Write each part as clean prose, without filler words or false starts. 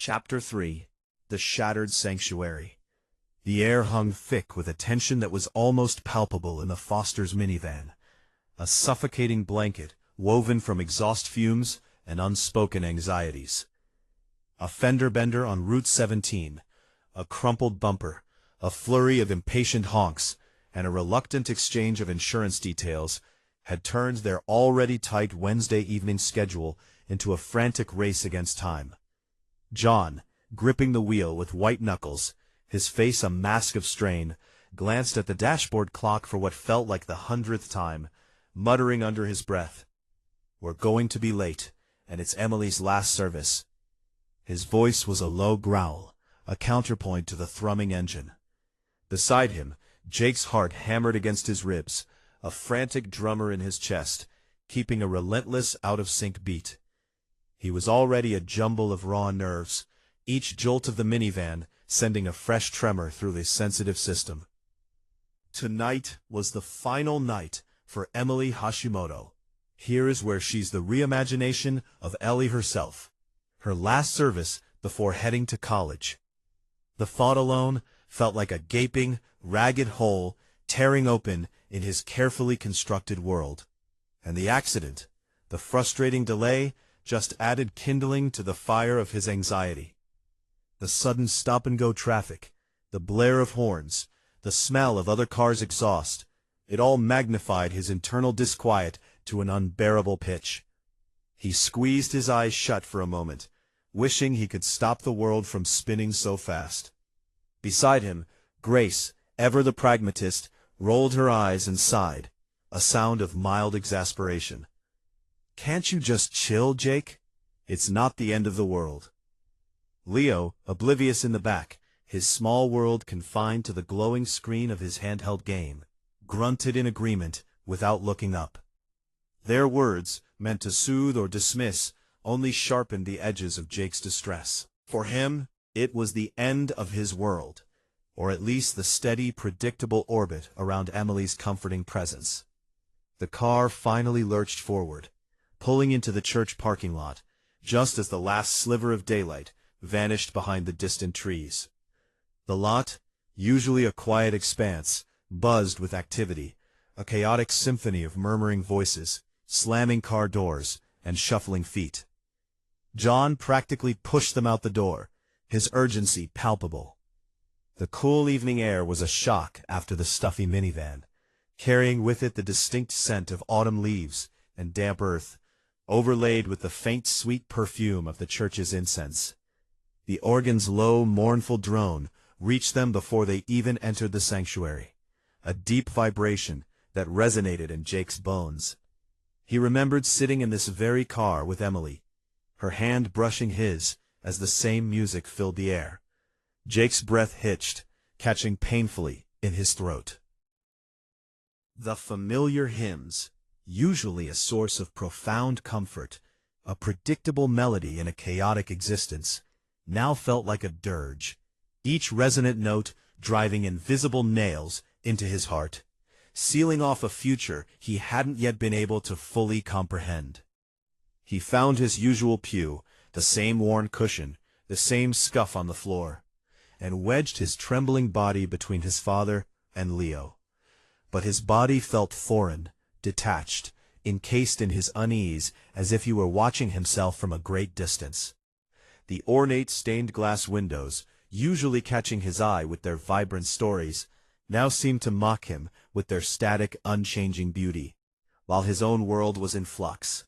Chapter 3. The Shattered Sanctuary. The air hung thick with a tension that was almost palpable in the Foster's minivan. A suffocating blanket, woven from exhaust fumes and unspoken anxieties. A fender bender on Route 17, a crumpled bumper, a flurry of impatient honks, and a reluctant exchange of insurance details had turned their already tight Wednesday evening schedule into a frantic race against time. John, gripping the wheel with white knuckles, his face a mask of strain, glanced at the dashboard clock for what felt like the 100th time, muttering under his breath, "We're going to be late, and it's Emily's last service." His voice was a low growl, a counterpoint to the thrumming engine. Beside him, Jake's heart hammered against his ribs, a frantic drummer in his chest, keeping a relentless, out-of-sync beat. He was already a jumble of raw nerves, each jolt of the minivan sending a fresh tremor through his sensitive system. Tonight was the final night for Emily Hashimoto. Here is where she's the reimagination of Ellie herself. Her last service before heading to college. The thought alone felt like a gaping, ragged hole tearing open in his carefully constructed world. And the accident, the frustrating delay, just added kindling to the fire of his anxiety. The sudden stop-and-go traffic, the blare of horns, the smell of other cars' exhaust, it all magnified his internal disquiet to an unbearable pitch. He squeezed his eyes shut for a moment, wishing he could stop the world from spinning so fast. Beside him, Grace, ever the pragmatist, rolled her eyes and sighed, a sound of mild exasperation. "Can't you just chill, Jake? It's not the end of the world." Leo, oblivious in the back, his small world confined to the glowing screen of his handheld game, grunted in agreement without looking up. Their words, meant to soothe or dismiss, only sharpened the edges of Jake's distress. For him, it was the end of his world, or at least the steady, predictable orbit around Emily's comforting presence. The car finally lurched forward, pulling into the church parking lot, just as the last sliver of daylight vanished behind the distant trees. The lot, usually a quiet expanse, buzzed with activity, a chaotic symphony of murmuring voices, slamming car doors, and shuffling feet. John practically pushed them out the door, his urgency palpable. The cool evening air was a shock after the stuffy minivan, carrying with it the distinct scent of autumn leaves and damp earth, overlaid with the faint sweet perfume of the church's incense. The organ's low, mournful drone reached them before they even entered the sanctuary, a deep vibration that resonated in Jake's bones. He remembered sitting in this very car with Emily, her hand brushing his as the same music filled the air. Jake's breath hitched, catching painfully in his throat. The familiar hymns, usually a source of profound comfort, a predictable melody in a chaotic existence, now felt like a dirge, each resonant note driving invisible nails into his heart, sealing off a future he hadn't yet been able to fully comprehend. He found his usual pew, the same worn cushion, the same scuff on the floor, and wedged his trembling body between his father and Leo. But his body felt foreign, detached, encased in his unease as if he were watching himself from a great distance. The ornate stained-glass windows, usually catching his eye with their vibrant stories, now seemed to mock him with their static, unchanging beauty, while his own world was in flux.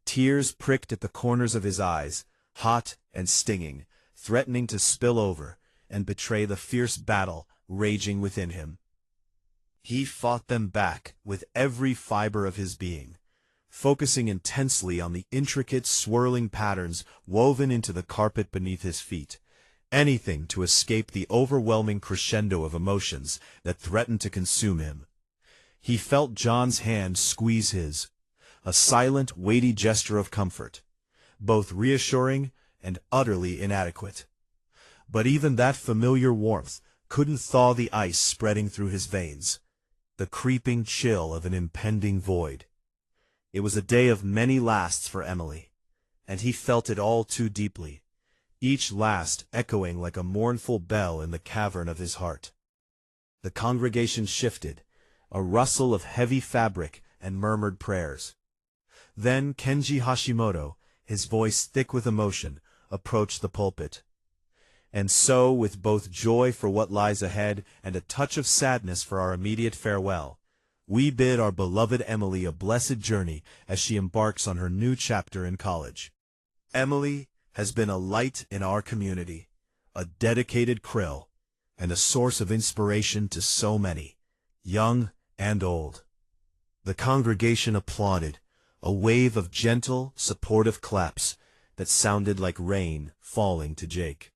Tears pricked at the corners of his eyes, hot and stinging, threatening to spill over and betray the fierce battle raging within him. He fought them back with every fiber of his being, focusing intensely on the intricate swirling patterns woven into the carpet beneath his feet, anything to escape the overwhelming crescendo of emotions that threatened to consume him. He felt John's hand squeeze his, a silent, weighty gesture of comfort, both reassuring and utterly inadequate. But even that familiar warmth couldn't thaw the ice spreading through his veins, the creeping chill of an impending void. It was a day of many lasts for Emily, and he felt it all too deeply, each last echoing like a mournful bell in the cavern of his heart. The congregation shifted, a rustle of heavy fabric and murmured prayers. Then Kenji Hashimoto, his voice thick with emotion, approached the pulpit. And so, with both joy for what lies ahead and a touch of sadness for our immediate farewell, we bid our beloved Emily a blessed journey as she embarks on her new chapter in college. Emily has been a light in our community, a dedicated Krill, and a source of inspiration to so many, young and old. The congregation applauded, a wave of gentle, supportive claps that sounded like rain falling to Jake.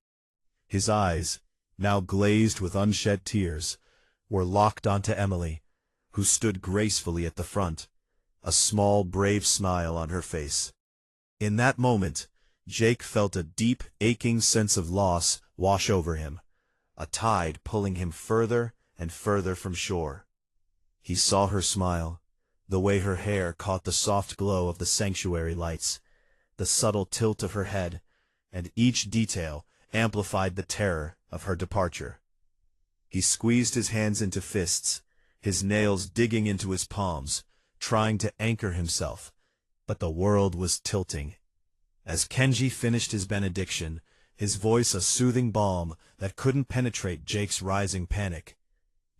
His eyes, now glazed with unshed tears, were locked onto Emily, who stood gracefully at the front, a small, brave smile on her face. In that moment, Jake felt a deep, aching sense of loss wash over him, a tide pulling him further and further from shore. He saw her smile, the way her hair caught the soft glow of the sanctuary lights, the subtle tilt of her head, and each detail amplified the terror of her departure. He squeezed his hands into fists, his nails digging into his palms, trying to anchor himself, but the world was tilting. As Kenji finished his benediction, his voice a soothing balm that couldn't penetrate Jake's rising panic,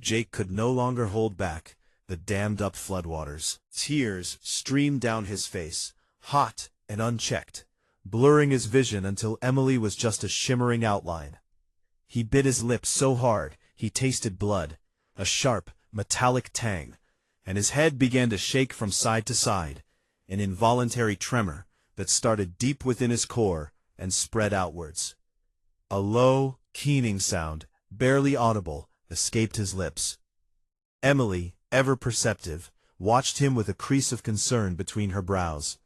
Jake could no longer hold back the dammed-up floodwaters. Tears streamed down his face, hot and unchecked, blurring his vision until Emily was just a shimmering outline. He bit his lips so hard he tasted blood, a sharp, metallic tang, and his head began to shake from side to side, an involuntary tremor that started deep within his core and spread outwards. A low, keening sound, barely audible, escaped his lips. Emily, ever perceptive, watched him with a crease of concern between her brows.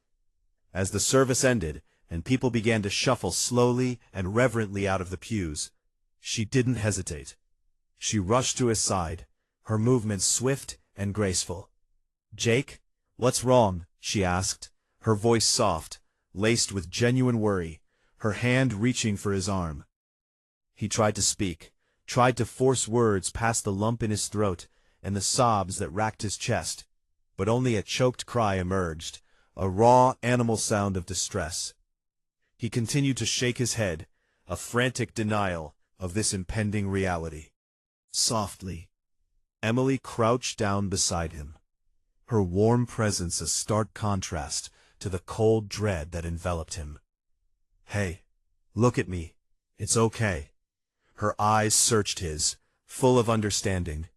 As the service ended, and people began to shuffle slowly and reverently out of the pews, she didn't hesitate. She rushed to his side, her movements swift and graceful. "Jake, what's wrong?" she asked, her voice soft, laced with genuine worry, her hand reaching for his arm. He tried to speak, tried to force words past the lump in his throat and the sobs that racked his chest, but only a choked cry emerged, a raw animal sound of distress. He continued to shake his head, a frantic denial of this impending reality. Softly, Emily crouched down beside him, her warm presence a stark contrast to the cold dread that enveloped him. "Hey, look at me. It's okay." Her eyes searched his, full of understanding.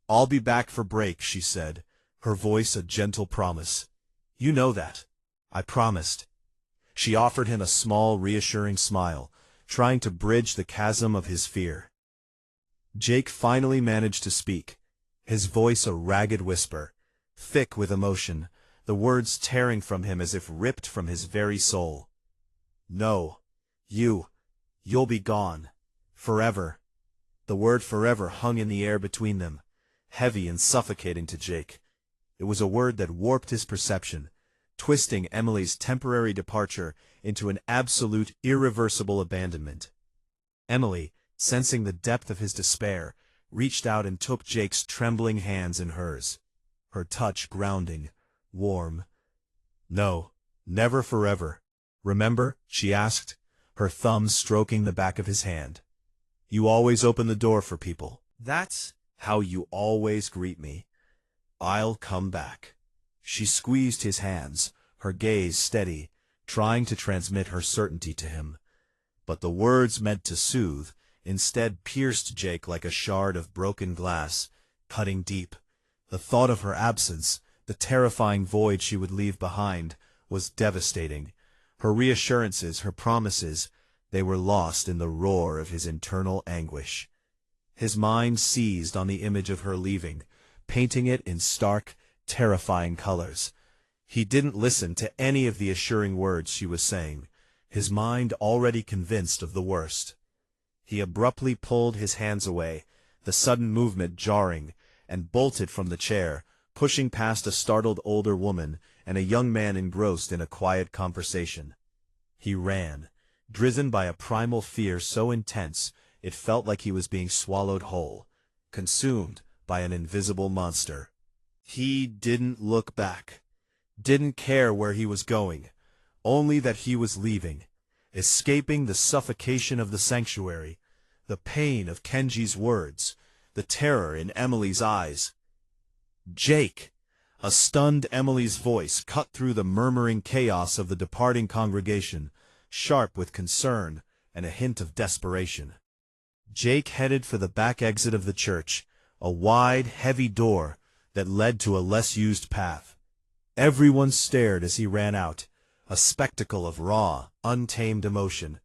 "I'll be back for break," she said, her voice a gentle promise. "You know that. I promised." She offered him a small, reassuring smile, trying to bridge the chasm of his fear. Jake finally managed to speak, his voice a ragged whisper, thick with emotion, the words tearing from him as if ripped from his very soul. "No, you'll be gone. Forever." The word forever hung in the air between them, heavy and suffocating to Jake. It was a word that warped his perception, twisting Emily's temporary departure into an absolute, irreversible abandonment. Emily, sensing the depth of his despair, reached out and took Jake's trembling hands in hers, her touch grounding, warm. "No, never forever. Remember?" she asked, her thumb stroking the back of his hand. "You always open the door for people. That's how you always greet me. I'll come back." She squeezed his hands, her gaze steady, trying to transmit her certainty to him. But the words meant to soothe instead pierced Jake like a shard of broken glass, cutting deep. The thought of her absence, the terrifying void she would leave behind, was devastating. Her reassurances, her promises, they were lost in the roar of his internal anguish. His mind seized on the image of her leaving, painting it in stark, terrifying colors. He didn't listen to any of the assuring words she was saying, his mind already convinced of the worst. He abruptly pulled his hands away, the sudden movement jarring, and bolted from the chair, pushing past a startled older woman and a young man engrossed in a quiet conversation. He ran, driven by a primal fear so intense it felt like he was being swallowed whole, consumed by an invisible monster. He didn't look back, didn't care where he was going, only that he was leaving, escaping the suffocation of the sanctuary, the pain of Kenji's words, the terror in Emily's eyes. "Jake!" A stunned Emily's voice cut through the murmuring chaos of the departing congregation, sharp with concern and a hint of desperation. Jake headed for the back exit of the church, a wide, heavy door that led to a less used path. Everyone stared as he ran out, a spectacle of raw, untamed emotion.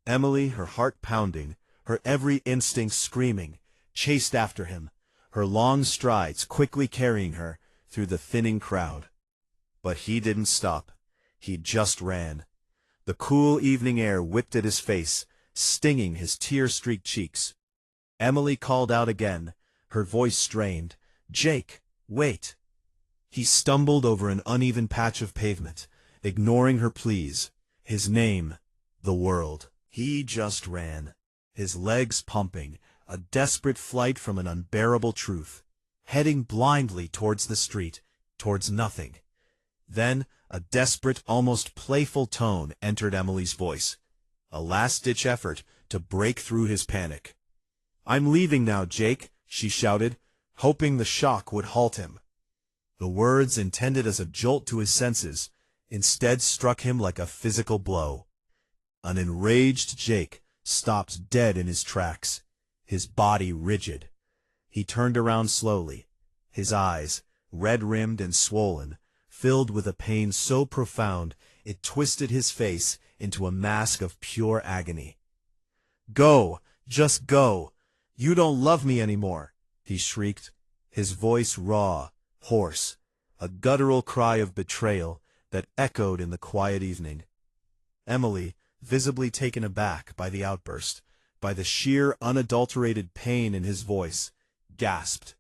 Emily, her heart pounding, her every instinct screaming, chased after him, her long strides quickly carrying her through the thinning crowd. But he didn't stop. He just ran. The cool evening air whipped at his face, stinging his tear-streaked cheeks. Emily called out again, her voice strained, "Jake, wait!" He stumbled over an uneven patch of pavement, ignoring her pleas. His name, the world. He just ran, his legs pumping, a desperate flight from an unbearable truth, heading blindly towards the street, towards nothing. Then a desperate, almost playful tone entered Emily's voice, a last-ditch effort to break through his panic. "I'm leaving now, Jake," she shouted, hoping the shock would halt him. The words, intended as a jolt to his senses, instead struck him like a physical blow. An enraged Jake stopped dead in his tracks, his body rigid. He turned around slowly, his eyes, red-rimmed and swollen, filled with a pain so profound it twisted his face into a mask of pure agony. "Go! Just go! You don't love me anymore!" he shrieked, his voice raw, hoarse, a guttural cry of betrayal that echoed in the quiet evening. Emily, visibly taken aback by the outburst, by the sheer unadulterated pain in his voice, gasped.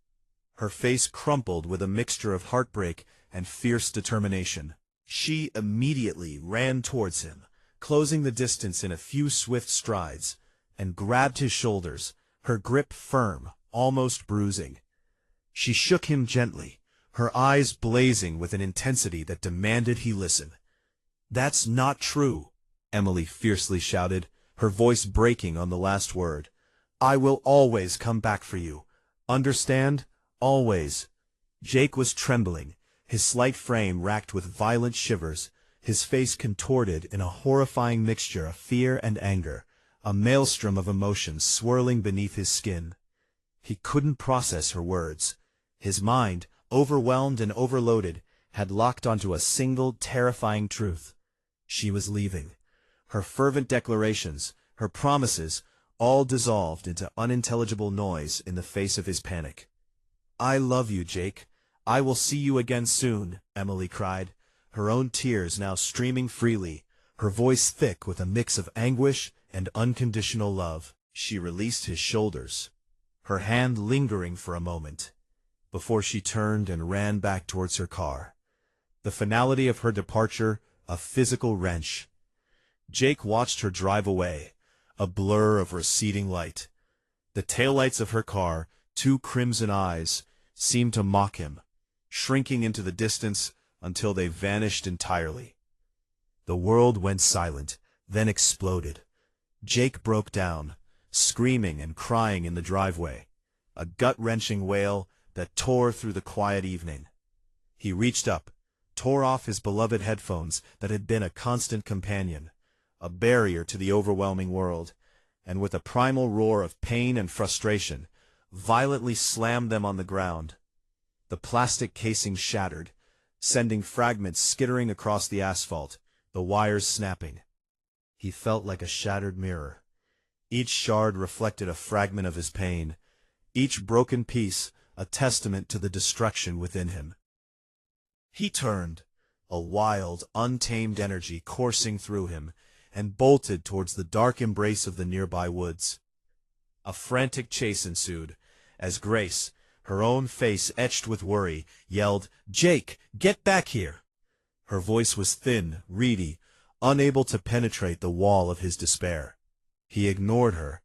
Her face crumpled with a mixture of heartbreak and fierce determination. She immediately ran towards him, closing the distance in a few swift strides, and grabbed his shoulders, her grip firm, almost bruising. She shook him gently, her eyes blazing with an intensity that demanded he listen. "That's not true," Emily fiercely shouted, her voice breaking on the last word. "I will always come back for you. Understand? Always." Jake was trembling, his slight frame racked with violent shivers, his face contorted in a horrifying mixture of fear and anger, a maelstrom of emotions swirling beneath his skin. He couldn't process her words. His mind, overwhelmed and overloaded, had locked onto a single terrifying truth. She was leaving. Her fervent declarations, her promises, all dissolved into unintelligible noise in the face of his panic. "I love you, Jake. I will see you again soon," Emily cried, her own tears now streaming freely, her voice thick with a mix of anguish and unconditional love. She released his shoulders, her hand lingering for a moment, before she turned and ran back towards her car. The finality of her departure, a physical wrench. Jake watched her drive away, a blur of receding light. The taillights of her car, two crimson eyes, seemed to mock him, shrinking into the distance until they vanished entirely. The world went silent, then exploded. Jake broke down, screaming and crying in the driveway, a gut-wrenching wail that tore through the quiet evening. He reached up, tore off his beloved headphones that had been a constant companion, a barrier to the overwhelming world, and with a primal roar of pain and frustration, violently slammed them on the ground. The plastic casing shattered, sending fragments skittering across the asphalt, the wires snapping. He felt like a shattered mirror. Each shard reflected a fragment of his pain, each broken piece a testament to the destruction within him. He turned, a wild, untamed energy coursing through him, and bolted towards the dark embrace of the nearby woods. A frantic chase ensued, as Grace, her own face etched with worry, yelled, "Jake, get back here!" Her voice was thin, reedy, unable to penetrate the wall of his despair. He ignored her,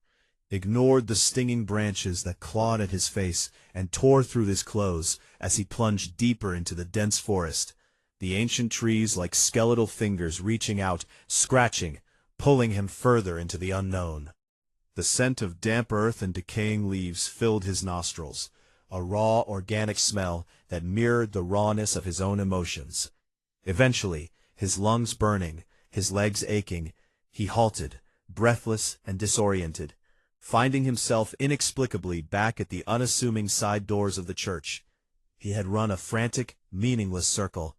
ignored the stinging branches that clawed at his face and tore through his clothes as he plunged deeper into the dense forest, the ancient trees like skeletal fingers reaching out, scratching, pulling him further into the unknown. The scent of damp earth and decaying leaves filled his nostrils, a raw, organic smell that mirrored the rawness of his own emotions. Eventually, his lungs burning, his legs aching, he halted, breathless and disoriented, finding himself inexplicably back at the unassuming side doors of the church. He had run a frantic, meaningless circle.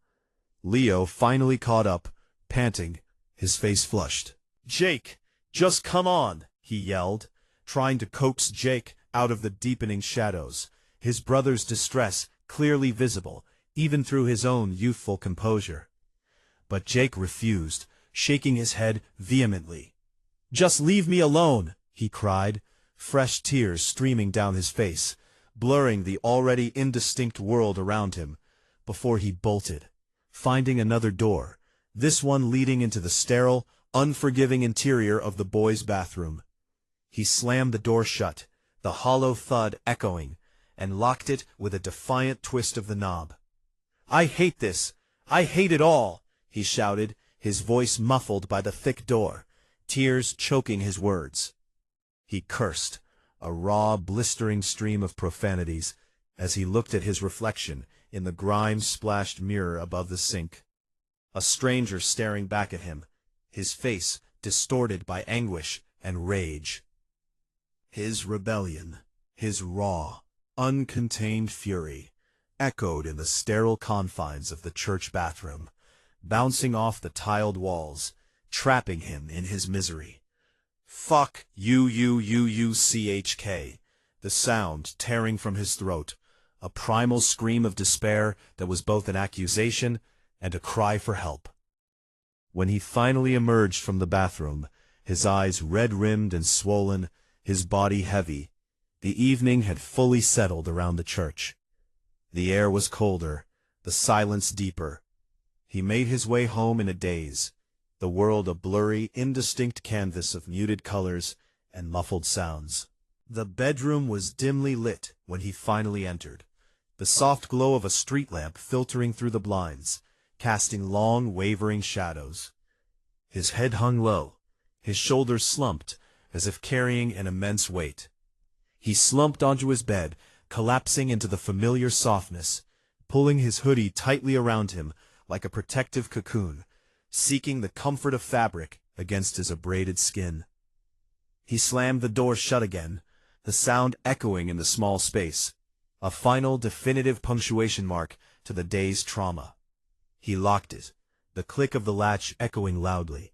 Leo finally caught up, panting, his face flushed. "Jake, just come on," he yelled, trying to coax Jake out of the deepening shadows, his brother's distress clearly visible, even through his own youthful composure. But Jake refused, shaking his head vehemently. "Just leave me alone," he cried, fresh tears streaming down his face, blurring the already indistinct world around him, before he bolted, finding another door, this one leading into the sterile, unforgiving interior of the boys' bathroom. He slammed the door shut, the hollow thud echoing, and locked it with a defiant twist of the knob. "I hate this! I hate it all!" he shouted, his voice muffled by the thick door, tears choking his words. He cursed, a raw, blistering stream of profanities, as he looked at his reflection in the grime-splashed mirror above the sink. A stranger staring back at him, his face distorted by anguish and rage. His rebellion, his raw, uncontained fury, echoed in the sterile confines of the church bathroom, bouncing off the tiled walls, trapping him in his misery. "Fuck you, the sound tearing from his throat, a primal scream of despair that was both an accusation and a cry for help. When he finally emerged from the bathroom, his eyes red-rimmed and swollen, his body heavy, the evening had fully settled around the church. The air was colder, the silence deeper. He made his way home in a daze, the world a blurry, indistinct canvas of muted colors and muffled sounds. The bedroom was dimly lit when he finally entered, the soft glow of a street lamp filtering through the blinds, casting long, wavering shadows. His head hung low, his shoulders slumped, as if carrying an immense weight. He slumped onto his bed, collapsing into the familiar softness, pulling his hoodie tightly around him like a protective cocoon, seeking the comfort of fabric against his abraded skin. He slammed the door shut again, the sound echoing in the small space, a final definitive punctuation mark to the day's trauma. He locked it, the click of the latch echoing loudly,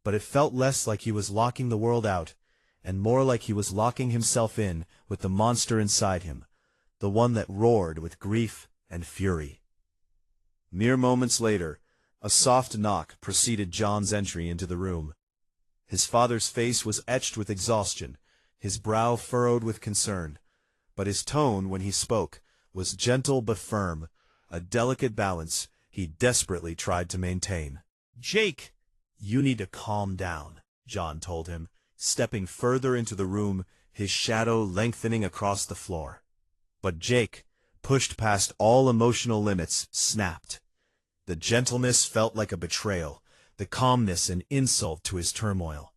but it felt less like he was locking the world out, and more like he was locking himself in with the monster inside him, the one that roared with grief and fury. Mere moments later, a soft knock preceded John's entry into the room. His father's face was etched with exhaustion, his brow furrowed with concern, but his tone when he spoke was gentle but firm, a delicate balance he desperately tried to maintain. "Jake, you need to calm down," John told him, stepping further into the room, his shadow lengthening across the floor. But Jake, pushed past all emotional limits, snapped. The gentleness felt like a betrayal, the calmness an insult to his turmoil.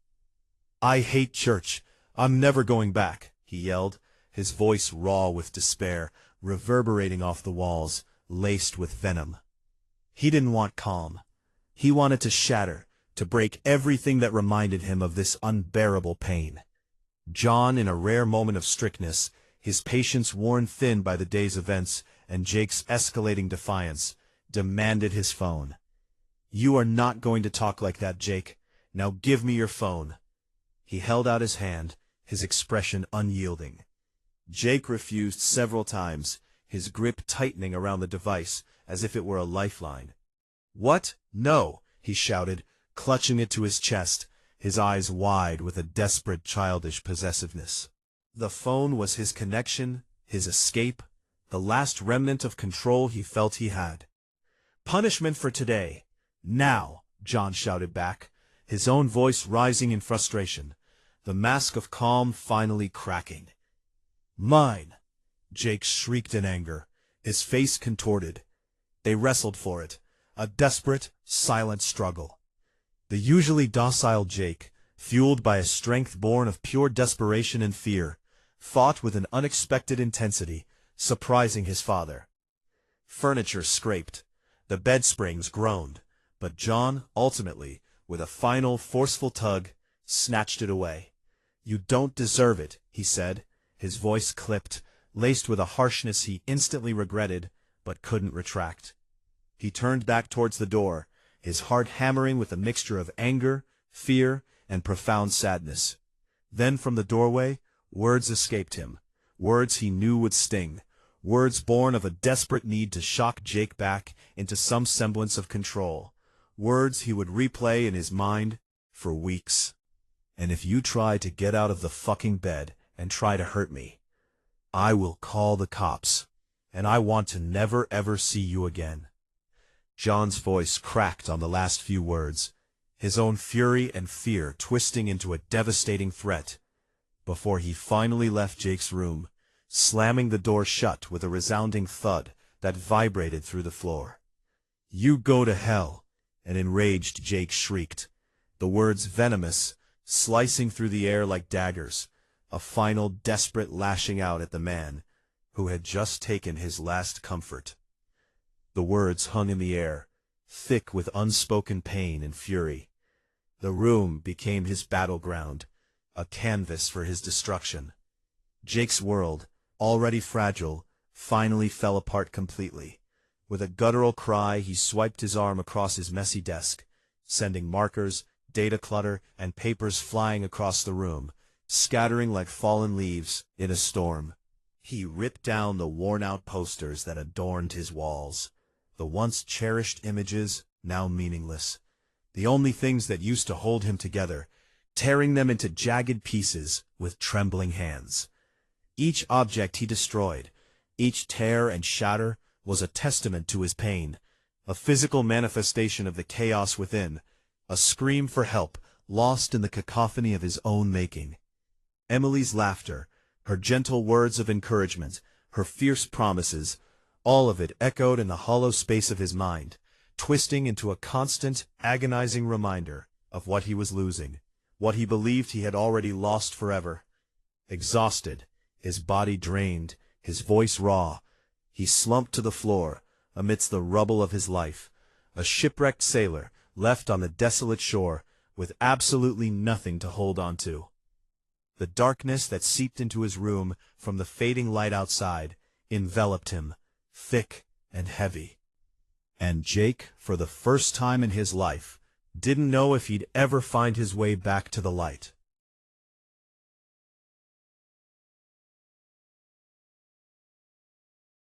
"I hate church. I'm never going back," he yelled, his voice raw with despair, reverberating off the walls, laced with venom. He didn't want calm. He wanted to shatter, to break everything that reminded him of this unbearable pain. John, in a rare moment of strictness, his patience worn thin by the day's events and Jake's escalating defiance, demanded his phone. "You are not going to talk like that, Jake. Now give me your phone." He held out his hand, his expression unyielding. Jake refused several times, his grip tightening around the device as if it were a lifeline. "What? No!" he shouted, clutching it to his chest, his eyes wide with a desperate childish possessiveness. The phone was his connection, his escape, the last remnant of control he felt he had. "Punishment for today. Now, John shouted back, his own voice rising in frustration, the mask of calm finally cracking. "Mine!" Jake shrieked in anger, his face contorted. They wrestled for it, a desperate, silent struggle. The usually docile Jake, fueled by a strength born of pure desperation and fear, fought with an unexpected intensity, surprising his father. Furniture scraped, the bed springs groaned, but John, ultimately, with a final forceful tug, snatched it away. "You don't deserve it," he said, his voice clipped, laced with a harshness he instantly regretted, but couldn't retract. He turned back towards the door, his heart hammering with a mixture of anger, fear, and profound sadness. Then from the doorway, words escaped him, words he knew would sting, words born of a desperate need to shock Jake back into some semblance of control, words he would replay in his mind for weeks. "And if you try to get out of the fucking bed and try to hurt me, I will call the cops, and I want to never ever see you again." John's voice cracked on the last few words, his own fury and fear twisting into a devastating threat, before he finally left Jake's room, slamming the door shut with a resounding thud that vibrated through the floor. "You go to hell!" an enraged Jake shrieked, the words venomous, slicing through the air like daggers, a final desperate lashing out at the man who had just taken his last comfort. The words hung in the air, thick with unspoken pain and fury. The room became his battleground, a canvas for his destruction. Jake's world, already fragile, finally fell apart completely. With a guttural cry, he swiped his arm across his messy desk, sending markers, data clutter, and papers flying across the room, scattering like fallen leaves in a storm. He ripped down the worn-out posters that adorned his walls, the once cherished images now meaningless, the only things that used to hold him together, tearing them into jagged pieces with trembling hands. Each object he destroyed, each tear and shatter, was a testament to his pain, a physical manifestation of the chaos within, a scream for help lost in the cacophony of his own making. Emily's laughter, her gentle words of encouragement, her fierce promises, all of it echoed in the hollow space of his mind, twisting into a constant, agonizing reminder of what he was losing, what he believed he had already lost forever. Exhausted, his body drained, his voice raw, he slumped to the floor amidst the rubble of his life, a shipwrecked sailor left on the desolate shore with absolutely nothing to hold on to. The darkness that seeped into his room from the fading light outside enveloped him, thick and heavy. And Jake, for the first time in his life, didn't know if he'd ever find his way back to the light.